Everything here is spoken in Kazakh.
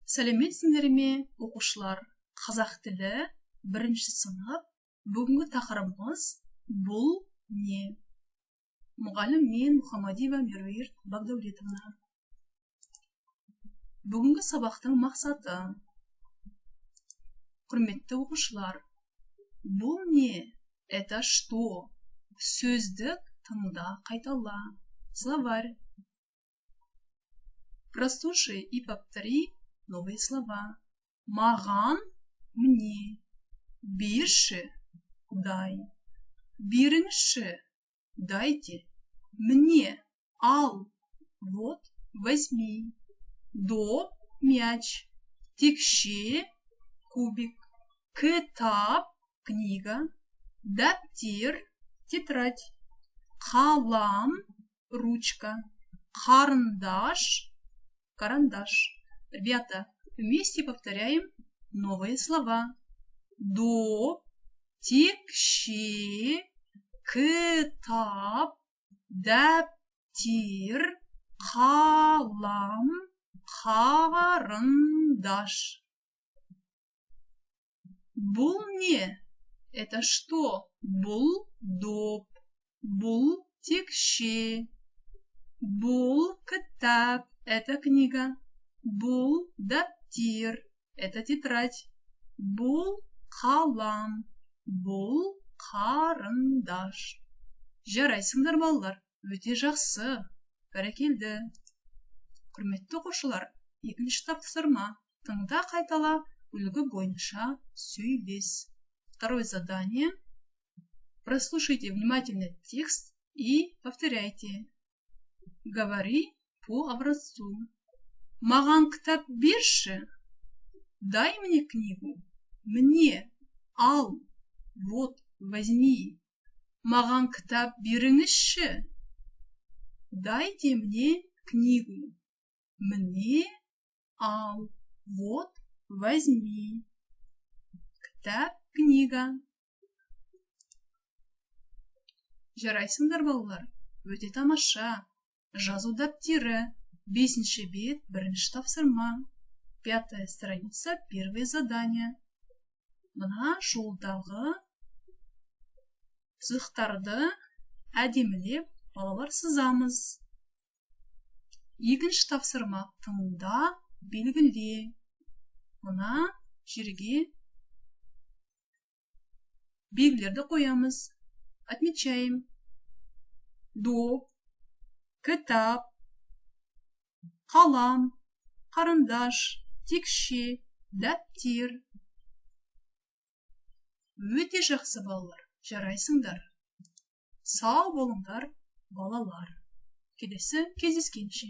Сәлеметсіңдер ме, оқушылар? Қазақ тілі 1-ші сынып. Бүгінгі тақырыбымыз бұл не? Мұғалім мен Мұхамадиева Меруерт Багдәулетовна. Бүгінгі сабақтың мақсаты. Құрметті оқушылар, бұл не? Это что? Сөздік тыңда, қайтала. Словарь. Прослушай и повтори новые слова. Маған, мне. Берші, дай. Беріңші, дайте. Мне, ал. Вот, возьми. Доп, мяч. Текше, кубик. Кітап, книга. Дәптер, тетрадь. Қалам, ручка. Карандаш, карандаш. Ребята, вместе повторяем новые слова. Доп, текше, кітап, дәптер, қалам, карандаш. Бұл не? Это что? Бұл доп, бұл текше, бұл кітап, это книга, бұл дәптер, это тетрадь, бұл қалам, бұл карандаш. Жарайсыңдар, балалар, өте жақсы, бәрекелді. Құрметті оқушылар, 2-ші тапсырма. Тыңда, қайтала, үлгі бойынша сөйлес. Второе задание. Прослушайте внимательно текст и повторяйте. Говори по образцу. Маған кітап берші. Дай мне книгу. Мне. Ал. Вот, возьми. Маған кітап беріңізші. Дайте мне книгу. Мне. Ал. Вот, возьми. Кітап, книга. Жарайсыңдар, балалар. Өте тамаша. Жазу дәптері. 5-ші бет, 1-ші тапсырма. 5-я страница, 1-е задание. Мына жолдағы сызықтарды әдемілеп балалар сызамыз. 2-ші тапсырма. Тыңда, белгіле. Мына жерге белгілерді қоямыз. Отмечаем. Доп, кітап, қалам, карандаш, текше, дәптер. Өте жақсы, балалар. Жарайсыңдар. Сау болыңдар, балалар. Келесі кездескенше.